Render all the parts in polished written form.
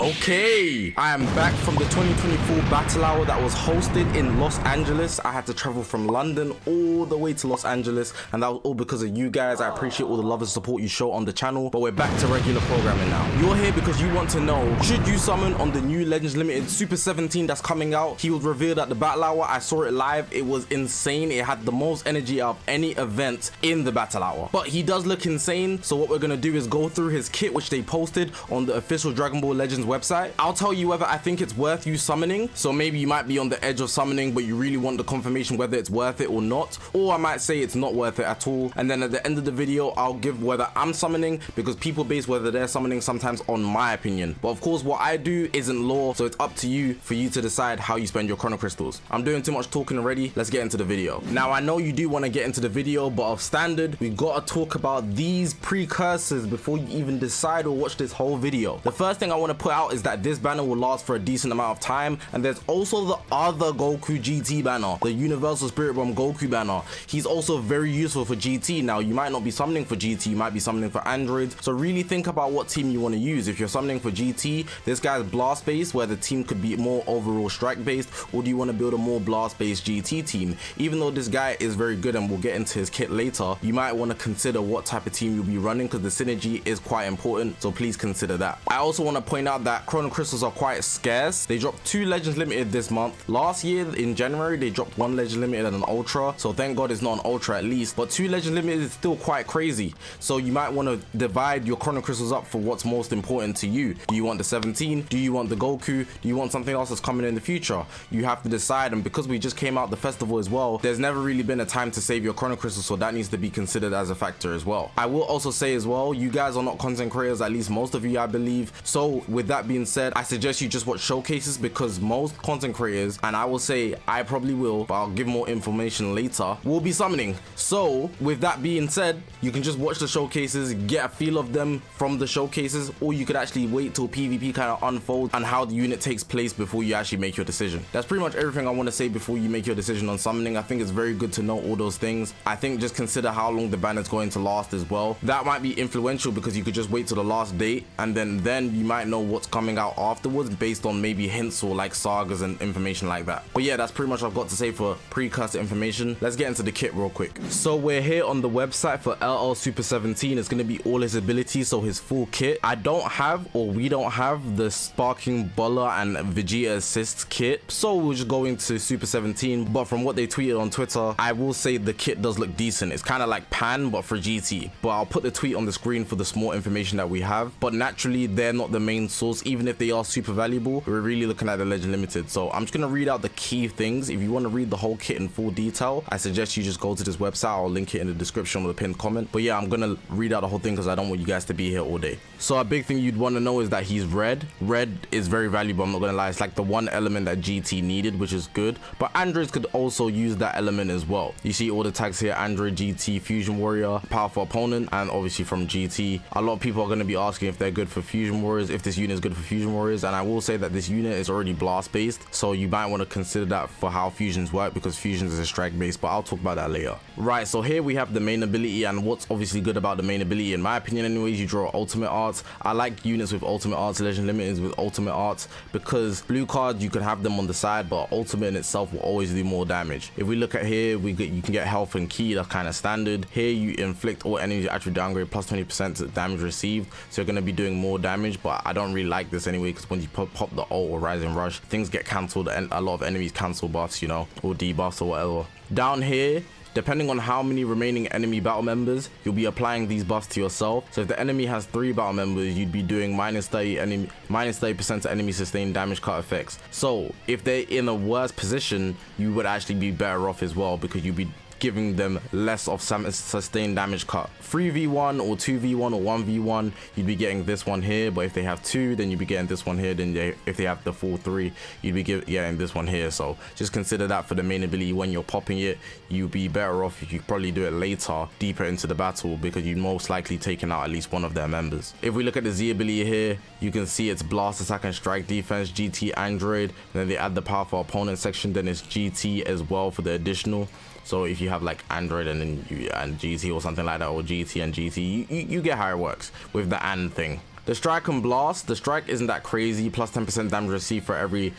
Okay, I am back from the 2024 Battle Hour that was hosted in Los Angeles. I had to travel from London all the way to Los Angeles, and that was all because of you guys. I appreciate all the love and support you show on the channel, but we're back to regular programming now. You're here because you want to know, should you summon on the new Legends Limited Super 17 that's coming out? He was revealed at the Battle Hour. I saw it live. It was insane. It had the most energy of any event in the Battle Hour, but he does look insane. So what we're gonna do is go through his kit, which they posted on the official Dragon Ball Legends website. I'll tell you whether I think it's worth you summoning. So maybe you might be on the edge of summoning, but you really want the confirmation whether it's worth it or not, or I might say it's not worth it at all. And then at the end of the video, I'll give whether I'm summoning, because people base whether they're summoning sometimes on my opinion. But of course, what I do isn't law, so it's up to you for you to decide how you spend your chrono crystals. I'm doing too much talking already. Let's get into the video. Now, I know you do want to get into the video, but of standard, we gotta talk about these precursors before you even decide or watch this whole video. The first thing I want to put out is that this banner will last for a decent amount of time, and there's also the other Goku GT banner, the Universal Spirit Bomb Goku banner. He's also very useful for GT. Now, you might not be summoning for GT, you might be summoning for Android, so really think about what team you want to use. If you're summoning for GT, this guy's blast based, where the team could be more overall strike based, or do you want to build a more blast based GT team? Even though this guy is very good and we'll get into his kit later, you might want to consider what type of team you'll be running, because the synergy is quite important, so please consider that. I also want to point out that chrono crystals are quite scarce. They dropped 2 Legends Limited this month. Last year in January they dropped 1 Legend Limited and an Ultra, so thank God it's not an Ultra at least, but 2 Legend Limited is still quite crazy. So you might want to divide your chrono crystals up for what's most important to you. Do you want the 17? Do you want the Goku? Do you want something else that's coming in the future? You have to decide, and because we just came out the festival as well, there's never really been a time to save your chrono crystals, so that needs to be considered as a factor as well. I will also say as well, you guys are not content creators, at least most of you I believe, so with that being said, I suggest you just watch showcases, because most content creators, and I will say I probably will, but I'll give more information later, will be summoning. So with that being said, you can just watch the showcases, get a feel of them from the showcases, or you could actually wait till PvP kind of unfolds and how the unit takes place before you actually make your decision. That's pretty much everything I want to say before you make your decision on summoning. I think it's very good to know all those things. I think just consider how long the banner is going to last as well. That might be influential, because you could just wait till the last date, and then you might know what's coming out afterwards based on maybe hints or like sagas and information like that. But yeah, that's pretty much what I've got to say for precursor information. Let's get into the kit real quick. So we're here on the website for LL Super 17. It's going to be all his abilities, so his full kit. I don't have, or we don't have, the Sparking Buller and Vegeta Assists kit, so we'll just go into Super 17. But from what they tweeted on Twitter, I will say the kit does look decent. It's kind of like Pan but for GT, but I'll put the tweet on the screen for the small information that we have. But naturally, they're not the main source. Even if they are super valuable, we're really looking at the Legend Limited. So I'm just gonna read out the key things. If you want to read the whole kit in full detail, I suggest you just go to this website. I'll link it in the description or the pinned comment. But yeah, I'm gonna read out the whole thing because I don't want you guys to be here all day. So a big thing you'd want to know is that he's red. Red is very valuable, I'm not gonna lie. It's like the one element that GT needed, which is good, but androids could also use that element as well. You see all the tags here: Android, GT, Fusion Warrior, Powerful Opponent, and obviously from GT. A lot of people are going to be asking if they're good for Fusion Warriors, if this unit is good for Fusion Warriors, and I will say that this unit is already blast based, so you might want to consider that for how fusions work, because fusions is a strike based, but I'll talk about that later. Right, so here we have the main ability, and what's obviously good about the main ability, in my opinion anyways, you draw ultimate arts. I like units with ultimate arts, Legend Limiteds with ultimate arts, because blue cards you could have them on the side, but ultimate in itself will always do more damage. If we look at here, you can get health and ki, that's kind of standard. Here you inflict all enemies attribute downgrade plus 20% to damage received, so you're going to be doing more damage, but I don't really like this anyway, because when you pop the ult or rising rush, things get cancelled, and a lot of enemies cancel buffs, you know, or debuffs or whatever. Down here, depending on how many remaining enemy battle members, you'll be applying these buffs to yourself. So if the enemy has 3 battle members, you'd be doing minus 30% to enemy sustained damage cut effects. So if they're in a worse position, you would actually be better off as well, because you'd be giving them less of some sustained damage cut. 3v1 or 2v1 or 1v1, you'd be getting this one here, but if they have 2, then you'd be getting this one here. Then if they have the full 3, you'd be getting this one here. So just consider that for the main ability. When you're popping it, you'd be better off if you probably do it later, deeper into the battle, because you'd most likely taken out at least one of their members. If we look at the Z ability here, you can see it's blast attack and strike defense, GT Android, and then they add the powerful opponent section, then it's GT as well for the additional. So if you have like Android and GT or something like that, or GT and GT, you get how it works with the and thing. The strike and blast, the strike isn't that crazy, plus 10% damage received for every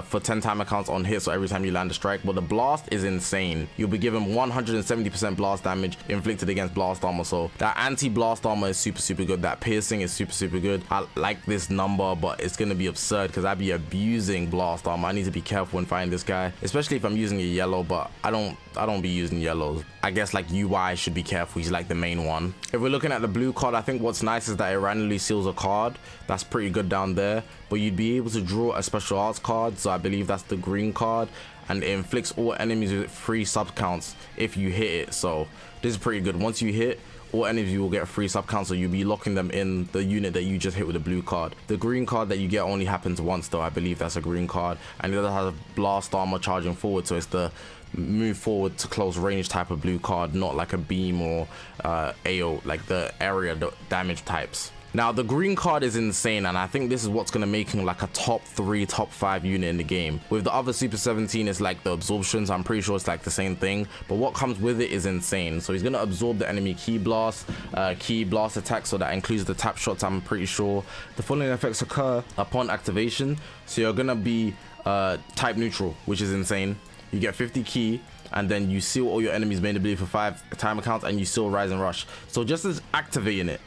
for 10 timer counts on hit, so every time you land a strike. But the blast is insane. You'll be given 170% blast damage inflicted against blast armor, so that anti-blast armor is super good. That piercing is super good. I like this number, but it's gonna be absurd because I'd be abusing blast armor. I need to be careful when fighting this guy, especially if I'm using a yellow, but I don't be using yellows. I guess like UI should be careful. He's like the main one. If we're looking at the blue card, I think what's nice is that it randomly seals a card. That's pretty good down there, but you'd be able to draw a special arts card, so I believe that's the green card, and it inflicts all enemies with free sub counts if you hit it. So this is pretty good. Once you hit, all enemies will get free sub counts, so you'll be locking them in the unit that you just hit with the blue card. The green card that you get only happens once though. I believe that's a green card, and it does have blast armor charging forward, so it's the move forward to close range type of blue card, not like a beam or AO, like the area damage types. Now the green card is insane, and I think this is what's going to make him like a top 3, top 5 unit in the game. With the other Super 17, it's like the absorptions. I'm pretty sure it's like the same thing, but what comes with it is insane. So he's going to absorb the enemy key blast attack, so that includes the tap shots. I'm pretty sure the following effects occur upon activation, so you're going to be type neutral, which is insane. You get 50 key, and then you seal all your enemies main ability for 5 timer counts, and you seal rise and rush. So just as activating it,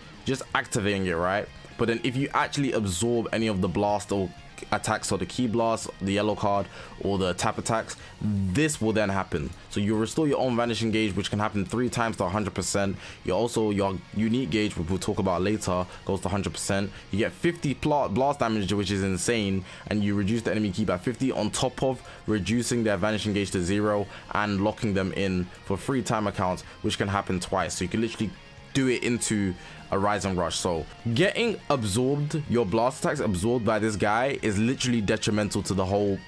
right? But then if you actually absorb any of the blast or attacks, or the key blast, the yellow card, or the tap attacks, this will then happen. So you restore your own vanishing gauge, which can happen 3 times to 100%. You also, your unique gauge, which we'll talk about later, goes to 100%. You get 50 blast damage, which is insane, and you reduce the enemy key by 50 on top of reducing their vanishing gauge to 0 and locking them in for 3 timer counts, which can happen twice. So you can literally do it into a rise and rush. So getting absorbed, your blast attacks absorbed by this guy, is literally detrimental to the whole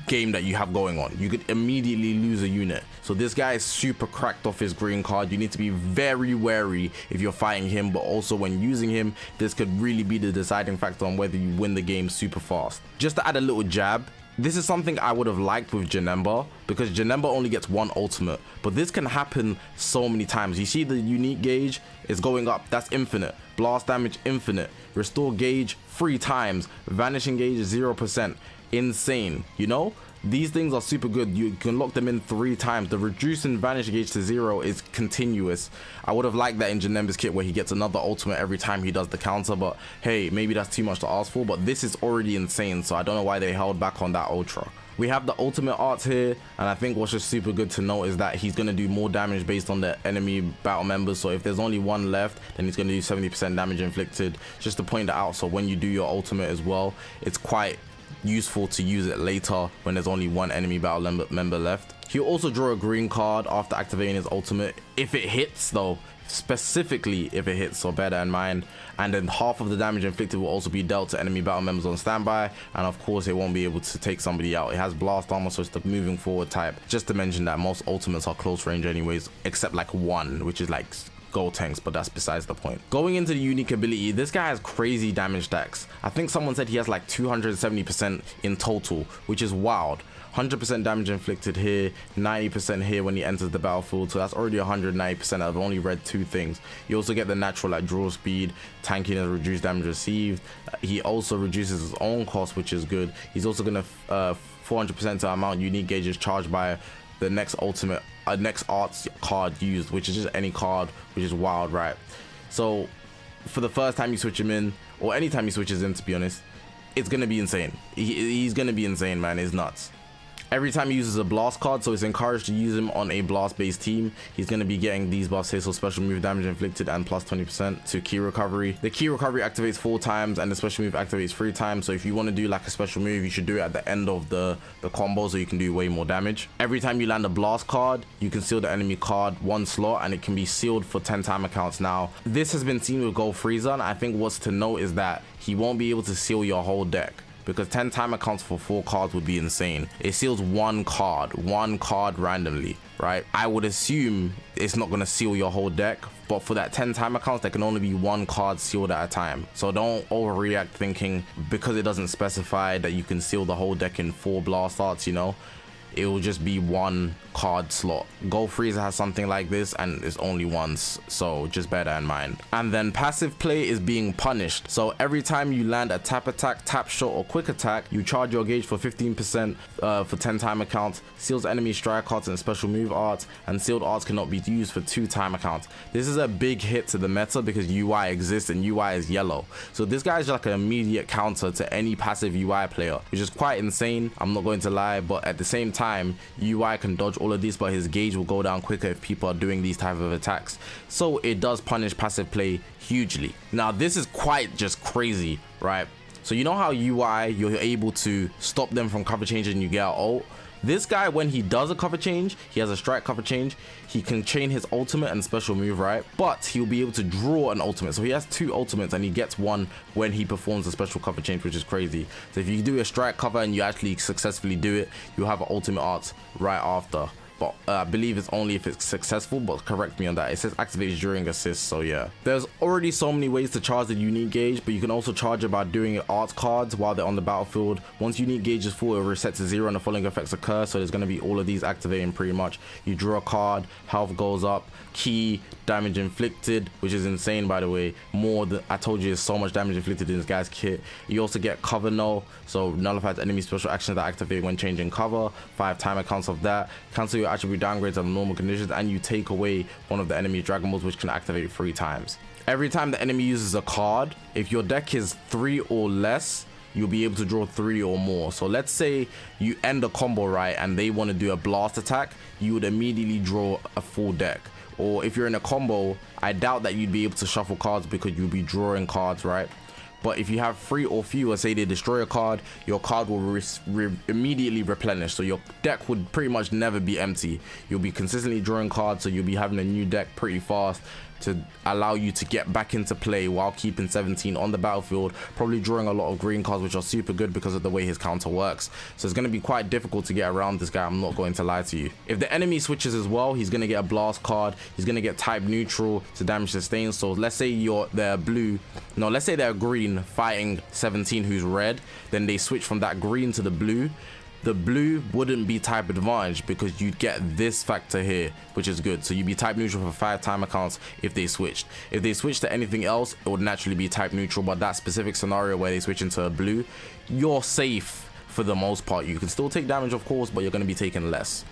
game that you have going on. You could immediately lose a unit. So this guy is super cracked off his green card. You need to be very wary if you're fighting him, but also when using him, this could really be the deciding factor on whether you win the game super fast. Just to add a little jab, this is something I would have liked with Janemba, because Janemba only gets 1 ultimate, but this can happen so many times. You see the unique gauge is going up, that's infinite. Blast damage infinite. Restore gauge 3 times. Vanishing gauge 0%. Insane, you know? These things are super good. You can lock them in 3 times. The reducing vanish gauge to 0 is continuous. I would have liked that in Janemba's kit, where he gets another ultimate every time he does the counter, but hey, maybe that's too much to ask for. But this is already insane, so I don't know why they held back on that ultra. We have the ultimate arts here, and I think what's just super good to note is that he's going to do more damage based on the enemy battle members. So if there's only 1 left, then he's going to do 70% damage inflicted, just to point that out. So when you do your ultimate as well, it's quite useful to use it later when there's only 1 enemy battle member left. He'll also draw a green card after activating his ultimate, if it hits though, specifically if it hits, so bear that in mind. And then half of the damage inflicted will also be dealt to enemy battle members on standby, and of course it won't be able to take somebody out. It has blast armor, so it's the moving forward type. Just to mention that most ultimates are close range anyways, except like 1, which is like gold tanks, but that's besides the point. Going into the unique ability, this guy has crazy damage stacks. I think someone said he has like 270% in total, which is wild. 100% damage inflicted here, 90% here when he enters the battlefield, so that's already 190%. I've only read 2 things. You also get the natural like draw speed, tanking and reduced damage received. He also reduces his own cost, which is good. He's also gonna 400% to amount unique gauges charged by the next ultimate next arts card used, which is just any card, which is wild, right? So for the first time you switch him in, or anytime he switches in, to be honest, it's gonna be insane. He's gonna be insane, man. It's nuts. Every time he uses a blast card, so it's encouraged to use him on a blast based team, he's going to be getting these buffs here, so special move damage inflicted and plus 20% to key recovery. The key recovery activates 4 times and the special move activates 3 times, so if you want to do like a special move, you should do it at the end of the combo so you can do way more damage. Every time you land a blast card, you can seal the enemy card 1 slot, and it can be sealed for 10 timer counts. Now this has been seen with Gold Frieza, and I think what's to note is that he won't be able to seal your whole deck, because 10 timer counts for 4 cards would be insane. It seals 1 card randomly, right? I would assume it's not gonna seal your whole deck, but for that 10 timer counts, there can only be 1 card sealed at a time. So don't overreact thinking because it doesn't specify that you can seal the whole deck in 4 blast arts, you know? it will just be one card slot. Gold Freezer has something like this and it's only once, so just bear that in mind. And then passive play is being punished. So every time you land a tap attack, tap shot, or quick attack, you charge your gauge for 15% for 10 timer counts, seals enemy strike arts and special move arts, and sealed arts cannot be used for 2 timer counts. This is a big hit to the meta because UI exists and UI is yellow. So this guy is like an immediate counter to any passive UI player, which is quite insane, I'm not going to lie, but at the same time, UI can dodge all of these, but his gauge will go down quicker if people are doing these type of attacks. So it does punish passive play hugely. Now this is quite just crazy, right? So you know how UI, you're able to stop them from cover change and you get out ult? This guy, when he does a cover change, he has a strike cover change, he can chain his ultimate and special move, right? But he'll be able to draw an ultimate. So he has 2 ultimates and he gets one when he performs a special cover change, which is crazy. So if you do a strike cover and you actually successfully do it, you'll have an ultimate art right after. But I believe it's only if it's successful, but correct me on that. It says activates during assist, so yeah. There's already so many ways to charge the unique gauge, but you can also charge it by doing art cards while they're on the battlefield. Once unique gauge is full, it will reset to 0 and the following effects occur, so there's going to be all of these activating pretty much. You draw a card, health goes up, key, damage inflicted, which is insane by the way. More than I told you, there's so much damage inflicted in this guy's kit. You also get cover null, so nullifies enemy special actions that activate when changing cover, 5 timer counts of that, cancel your attribute downgrades under normal conditions, and you take away one of the enemy Dragon Balls, which can activate 3 times. Every time the enemy uses a card, if your deck is 3 or less, you'll be able to draw 3 or more. So let's say you end a combo right and they want to do a blast attack, you would immediately draw a full deck. Or if you're in a combo, I doubt that you'd be able to shuffle cards because you'll be drawing cards, right? But if you have 3 or fewer, say they destroy a card, your card will immediately replenish. So your deck would pretty much never be empty. You'll be consistently drawing cards, so you'll be having a new deck pretty fast to allow you to get back into play while keeping 17 on the battlefield, probably drawing a lot of green cards, which are super good because of the way his counter works. So it's going to be quite difficult to get around this guy, I'm not going to lie to you. If the enemy switches as well, he's going to get a blast card, he's going to get type neutral to damage sustain. So let's say they're blue, no, let's say they're green fighting 17 who's red, then they switch from that green to the blue. The blue wouldn't be type advantage because you'd get this factor here, which is good. So you'd be type neutral for 5 timer counts if they switched. If they switched to anything else, it would naturally be type neutral, but that specific scenario where they switch into a blue, you're safe for the most part. You can still take damage, of course, but you're going to be taking less.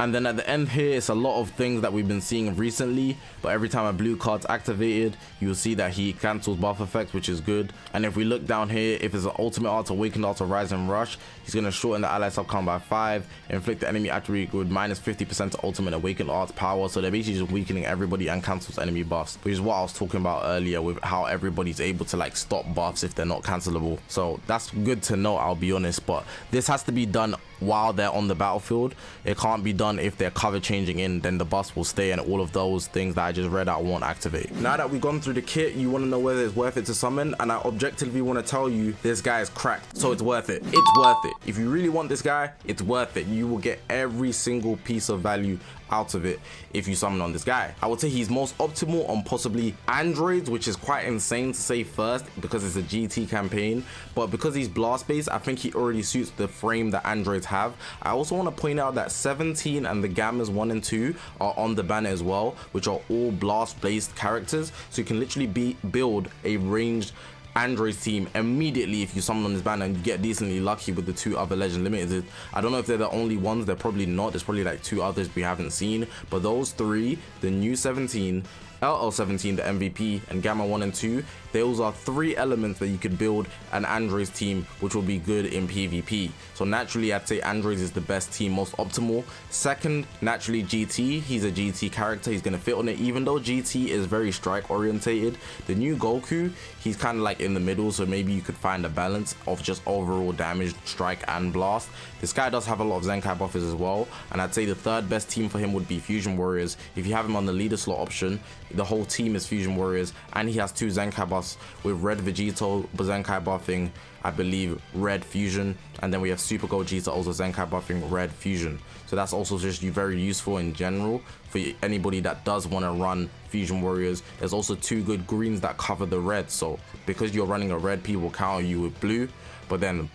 And then at the end here, it's a lot of things that we've been seeing recently, but every time a blue card's activated, you'll see that he cancels buff effects, which is good. And if we look down here, if it's an ultimate art, awakened art, or rise and rush, he's going to shorten the ally sub count by 5, inflict the enemy attribute with minus 50% to ultimate awakened art's power. So they're basically just weakening everybody and cancels enemy buffs, which is what I was talking about earlier with how everybody's able to like stop buffs if they're not cancelable. So that's good to know, I'll be honest, but this has to be done while they're on the battlefield. It can't be done if they're cover changing in, then the buffs will stay and all of those things that I just read out won't activate. Now that we've gone through the kit, you want to know whether it's worth it to summon, and I objectively want to tell you this guy is cracked, so it's worth it. It's worth it. If you really want this guy, it's worth it. You will get every single piece of value out of it if you summon on this guy. I would say he's most optimal on possibly androids, which is quite insane to say first because it's a GT campaign, but because he's blast based, I think he already suits the frame that androids have. I also want to point out that 17 and the Gammas 1 and 2 are on the banner as well, which are all blast based characters, so you can literally build a ranged Android team immediately if you summon on this banner, and you get decently lucky with the 2 other legend limiteds. I don't know if they're the only ones, they're probably not. There's probably like 2 others we haven't seen, but those 3, the new 17, LL17, the MVP, and Gamma 1 and 2, those are 3 elements that you could build an Androids team which will be good in PvP. So naturally I'd say Androids is the best team, most optimal. Second, naturally GT, he's a GT character, he's gonna fit on it, even though GT is very strike orientated. The new Goku, he's kind of like in the middle, so maybe you could find a balance of just overall damage, strike and blast. This guy does have a lot of Zenkai buffers as well, and I'd say the third best team for him would be Fusion Warriors. If you have him on the leader slot option, the whole team is Fusion Warriors, and he has 2 Zenkai buffs with Red Vegito Zenkai buffing, I believe, Red Fusion, and then we have Super Gogeta also Zenkai buffing Red Fusion. So that's also just very useful in general for anybody that does want to run Fusion Warriors. There's also 2 good greens that cover the red, so because you're running a red, people counter you with blue, but then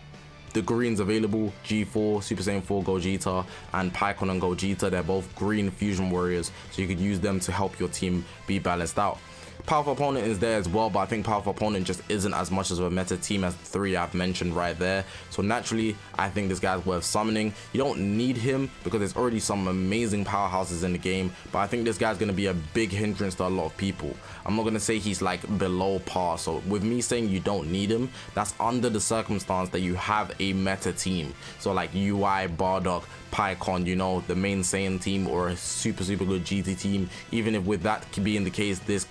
the greens available, G4, Super Saiyan 4 Gogeta, and Pycon and Gogeta. They're both green fusion warriors, so you could use them to help your team be balanced out. Powerful Opponent is there as well, but I think Powerful Opponent just isn't as much of a meta team as the 3 I've mentioned right there. So naturally, I think this guy's worth summoning. You don't need him because there's already some amazing powerhouses in the game, but I think this guy's going to be a big hindrance to a lot of people. I'm not going to say he's like below par, so with me saying you don't need him, that's under the circumstance that you have a meta team. So like UI, Bardock, Pycon, you know, the main Saiyan team, or a super good GT team. Even if with that being the case, this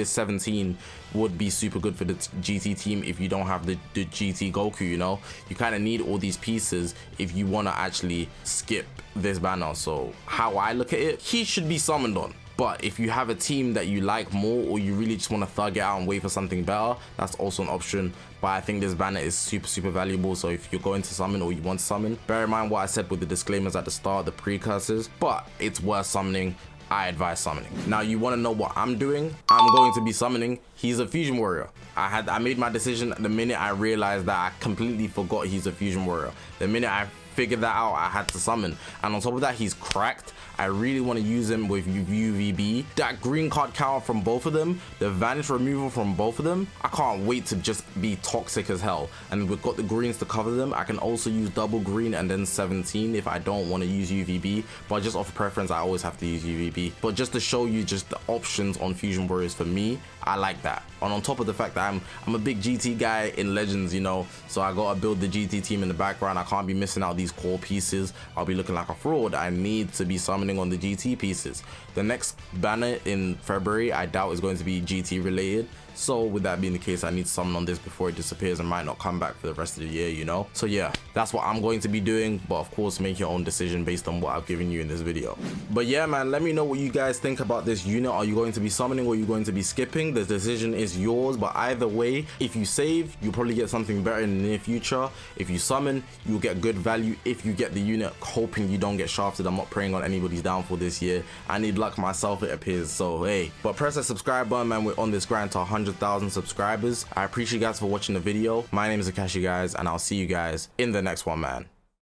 17 would be super good for the GT team if you don't have the GT Goku, you know. You kind of need all these pieces if you want to actually skip this banner. So how I look at it, he should be summoned on. But if you have a team that you like more, or you really just want to thug it out and wait for something better, that's also an option. But I think this banner is super valuable. So if you're going to summon or you want to summon, bear in mind what I said with the disclaimers at the start, the precursors, but it's worth summoning. I advise summoning. Now you want to know what I'm doing? I'm going to be summoning. He's a fusion warrior. I made my decision the minute I realized that I completely forgot he's a fusion warrior. The minute I figured that out, I had to summon. And on top of that, he's cracked. I really want to use him with UVB. That green card counter from both of them, the vanish removal from both of them, I can't wait to just be toxic as hell. And we've got the greens to cover them. I can also use double green and then 17 if I don't want to use UVB, but just off preference, I always have to use UVB. But just to show you just the options on fusion warriors for me, I like that. And on top of the fact that I'm a big GT guy in Legends, you know, so I gotta build the GT team in the background. I can't be missing out these core pieces. I'll be looking like a fraud. I need to be summoning on the GT pieces. The next banner in February, I doubt is going to be GT related. So with that being the case, I need to summon on this before it disappears and might not come back for the rest of the year, you know. So yeah, that's what I'm going to be doing, but of course make your own decision based on what I've given you in this video. But yeah, man, let me know what you guys think about this unit. Are you going to be summoning or are you going to be skipping? The decision is yours, but either way, if you save, you'll probably get something better in the near future. If you summon, you'll get good value. If you get the unit, hoping you don't get shafted. I'm not praying on anybody's downfall this year. I need luck myself, it appears. So hey, but press that subscribe button, man. We're on this grind to 100,000 subscribers. I appreciate you guys for watching the video. My name is Zakashi, guys, and I'll see you guys in the next one, man.